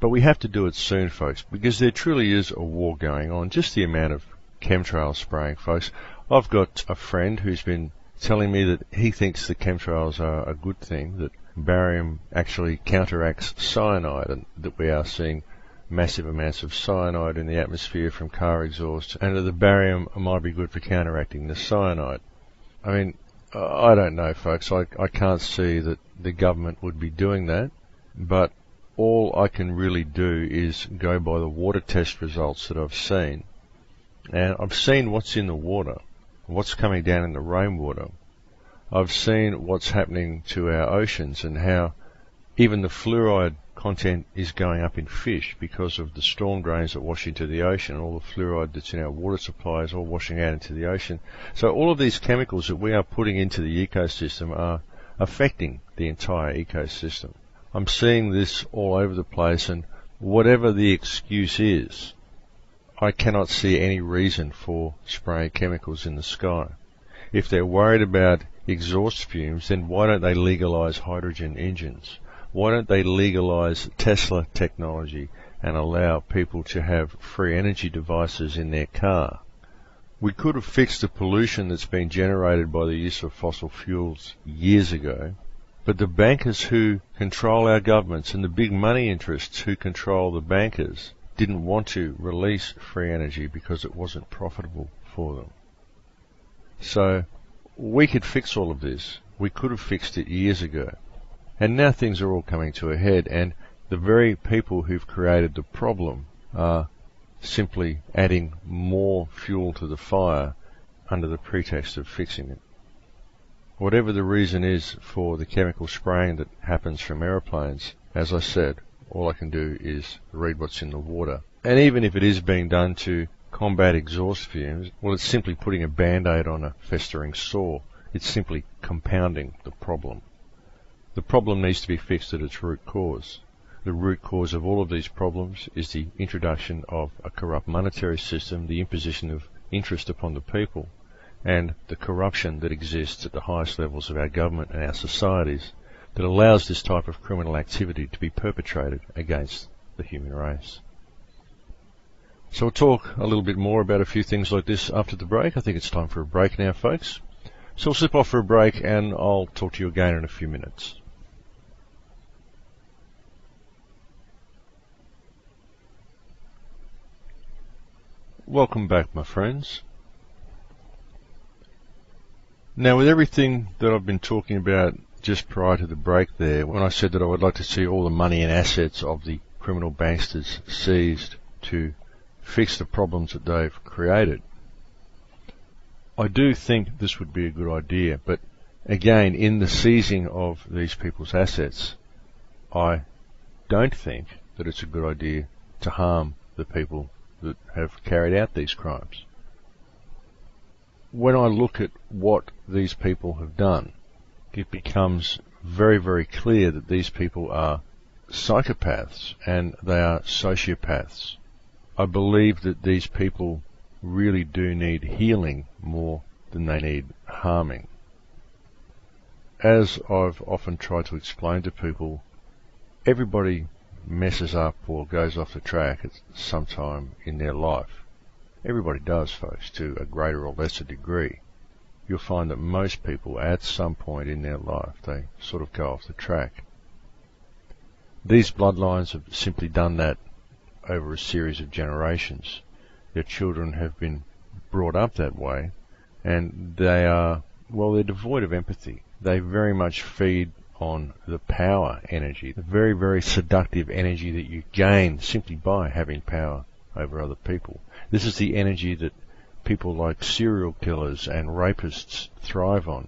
But we have to do it soon, folks, because there truly is a war going on. Just the amount of chemtrail spraying, folks. I've got a friend who's been telling me that he thinks the chemtrails are a good thing, that barium actually counteracts cyanide, and that we are seeing massive amounts of cyanide in the atmosphere from car exhaust, and that the barium might be good for counteracting the cyanide. I mean, I don't know, folks. I can't see that the government would be doing that, but all I can really do is go by the water test results that I've seen. And I've seen what's in the water, what's coming down in the rainwater. I've seen what's happening to our oceans and how even the fluoride content is going up in fish because of the storm drains that wash into the ocean. All the fluoride that's in our water supply is all washing out into the ocean. So all of these chemicals that we are putting into the ecosystem are affecting the entire ecosystem. I'm seeing this all over the place, and whatever the excuse is, I cannot see any reason for spraying chemicals in the sky. If they're worried about exhaust fumes, then why don't they legalize hydrogen engines? Why don't they legalize Tesla technology and allow people to have free energy devices in their car? We could have fixed the pollution that's been generated by the use of fossil fuels years ago, but the bankers who control our governments and the big money interests who control the bankers didn't want to release free energy because it wasn't profitable for them. So we could fix all of this. We could have fixed it years ago. And now things are all coming to a head, and the very people who've created the problem are simply adding more fuel to the fire under the pretext of fixing it. Whatever the reason is for the chemical spraying that happens from aeroplanes, as I said, all I can do is read what's in the water. And even if it is being done to combat exhaust fumes, well, it's simply putting a band-aid on a festering sore. It's simply compounding the problem. The problem needs to be fixed at its root cause. The root cause of all of these problems is the introduction of a corrupt monetary system, the imposition of interest upon the people, and the corruption that exists at the highest levels of our government and our societies that allows this type of criminal activity to be perpetrated against the human race. So we'll talk a little bit more about a few things like this after the break. I think it's time for a break now, folks. So we'll slip off for a break, and I'll talk to you again in a few minutes. Welcome back, my friends. Now, with everything that I've been talking about just prior to the break there, when I said that I would like to see all the money and assets of the criminal banksters seized to fix the problems that they've created, I do think this would be a good idea. But again, in the seizing of these people's assets, I don't think that it's a good idea to harm the people that have carried out these crimes. When I look at what these people have done, it becomes very, very clear that these people are psychopaths and they are sociopaths. I believe that these people really do need healing more than they need harming. As I've often tried to explain to people, everybody messes up or goes off the track at some time in their life. Everybody does, folks, to a greater or lesser degree. You'll find that most people, at some point in their life, they sort of go off the track. These bloodlines have simply done that over a series of generations. Their children have been brought up that way, and they are, well, they're devoid of empathy. They very much feed on the power energy, the very, very seductive energy that you gain simply by having power over other people. This is the energy that people like serial killers and rapists thrive on.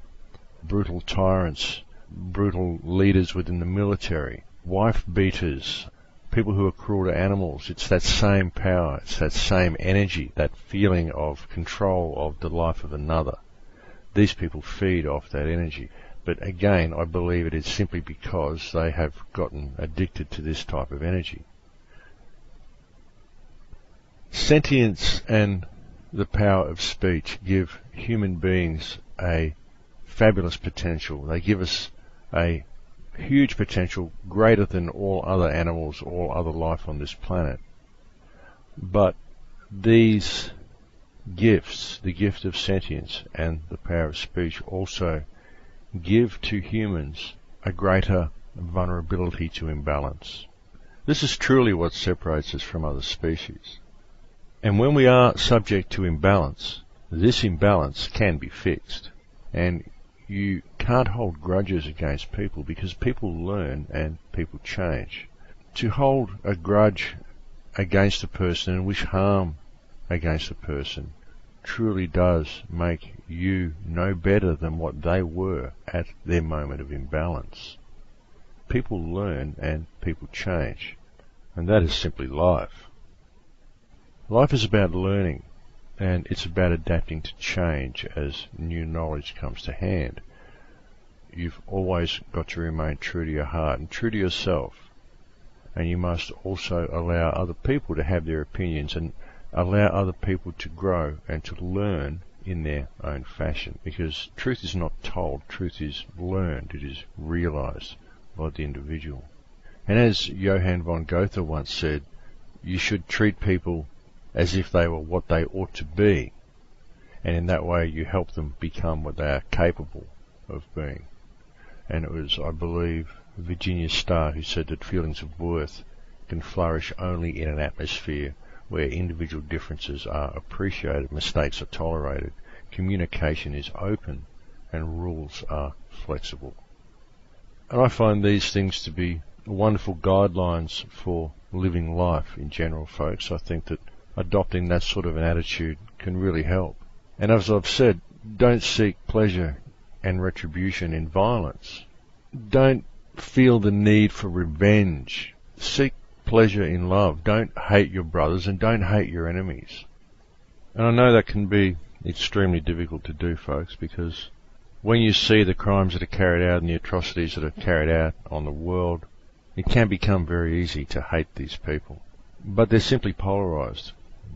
Brutal tyrants, brutal leaders within the military, wife beaters, people who are cruel to animals. It's that same power, it's that same energy, that feeling of control of the life of another. These people feed off that energy. But again, I believe it is simply because they have gotten addicted to this type of energy. Sentience and the power of speech give human beings a fabulous potential. They give us a huge potential, greater than all other animals, all other life on this planet. But these gifts, the gift of sentience and the power of speech, also give to humans a greater vulnerability to imbalance. This is truly what separates us from other species. And when we are subject to imbalance, this imbalance can be fixed. And you can't hold grudges against people, because people learn and people change. To hold a grudge against a person and wish harm against a person truly does make you no better than what they were at their moment of imbalance. People learn and people change, and that is simply life. Life is about learning, and it's about adapting to change as new knowledge comes to hand. You've always got to remain true to your heart and true to yourself, and you must also allow other people to have their opinions and allow other people to grow and to learn in their own fashion, because truth is not told, truth is learned, it is realized by the individual. And as Johann von Goethe once said, you should treat people as if they were what they ought to be, and in that way you help them become what they are capable of being. And it was, I believe, Virginia Starr who said that feelings of worth can flourish only in an atmosphere where individual differences are appreciated, mistakes are tolerated, communication is open, and rules are flexible. And I find these things to be wonderful guidelines for living life in general, folks. I think that adopting that sort of an attitude can really help. And as I've said, don't seek pleasure and retribution in violence. Don't feel the need for revenge. Seek pleasure in love. Don't hate your brothers and don't hate your enemies. And I know that can be extremely difficult to do, folks, because when you see the crimes that are carried out and the atrocities that are carried out on the world, it can become very easy to hate these people. But they're simply polarized.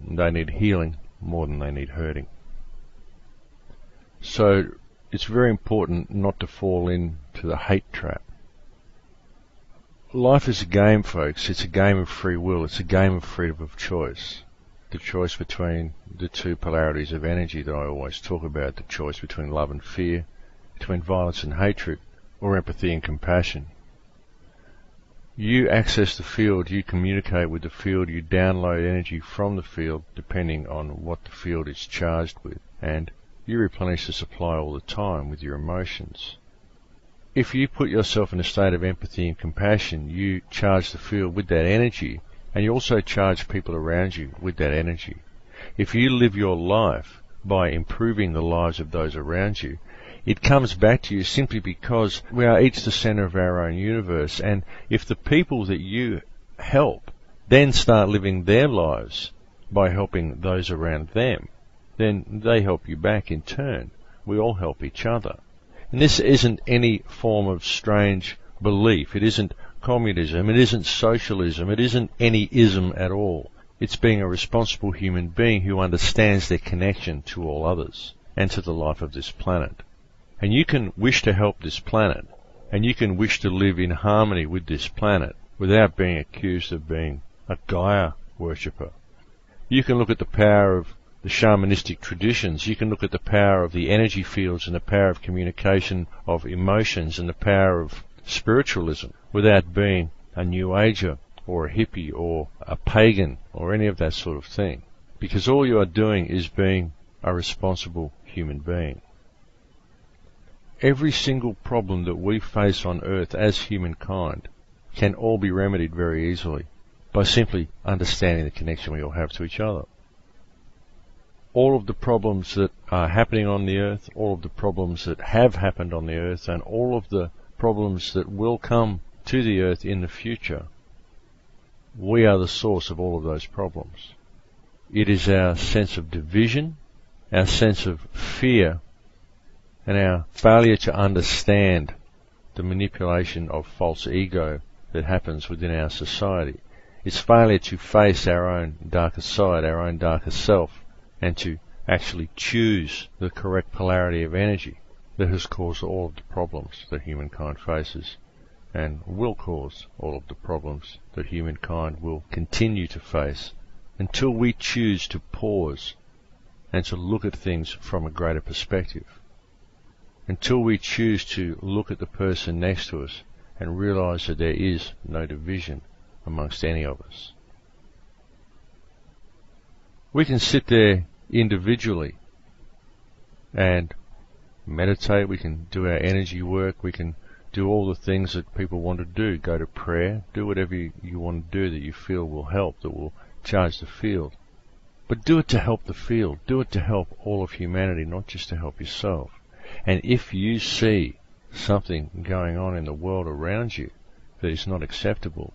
They need healing more than they need hurting. So it's very important not to fall into the hate trap. Life is a game, folks. It's a game of free will. It's a game of freedom of choice. The choice between the two polarities of energy that I always talk about, the choice between love and fear, between violence and hatred, or empathy and compassion. You access the field, you communicate with the field, you download energy from the field depending on what the field is charged with, and you replenish the supply all the time with your emotions. If you put yourself in a state of empathy and compassion, you charge the field with that energy, and you also charge people around you with that energy. If you live your life by improving the lives of those around you, it comes back to you simply because we are each the center of our own universe, and if the people that you help then start living their lives by helping those around them, then they help you back in turn. We all help each other. And this isn't any form of strange belief. It isn't communism. It isn't socialism. It isn't any ism at all. It's being a responsible human being who understands their connection to all others and to the life of this planet. And you can wish to help this planet, and you can wish to live in harmony with this planet without being accused of being a Gaia worshipper. You can look at the power of the shamanistic traditions. You can look at the power of the energy fields and the power of communication of emotions and the power of spiritualism without being a New Ager or a hippie or a pagan or any of that sort of thing. Because all you are doing is being a responsible human being. Every single problem that we face on Earth as humankind can all be remedied very easily by simply understanding the connection we all have to each other. All of the problems that are happening on the Earth, all of the problems that have happened on the Earth, and all of the problems that will come to the Earth in the future, we are the source of all of those problems. It is our sense of division, our sense of fear, and our failure to understand the manipulation of false ego that happens within our society. It's failure to face our own darker side, our own darker self, and to actually choose the correct polarity of energy that has caused all of the problems that humankind faces. and will cause all of the problems that humankind will continue to face until we choose to pause and to look at things from a greater perspective. Until we choose to look at the person next to us and realize that there is no division amongst any of us. We can sit there individually and meditate, we can do our energy work, we can do all the things that people want to do, go to prayer, do whatever you want to do that you feel will help, that will charge the field. But do it to help the field, do it to help all of humanity, not just to help yourself. And if you see something going on in the world around you that is not acceptable,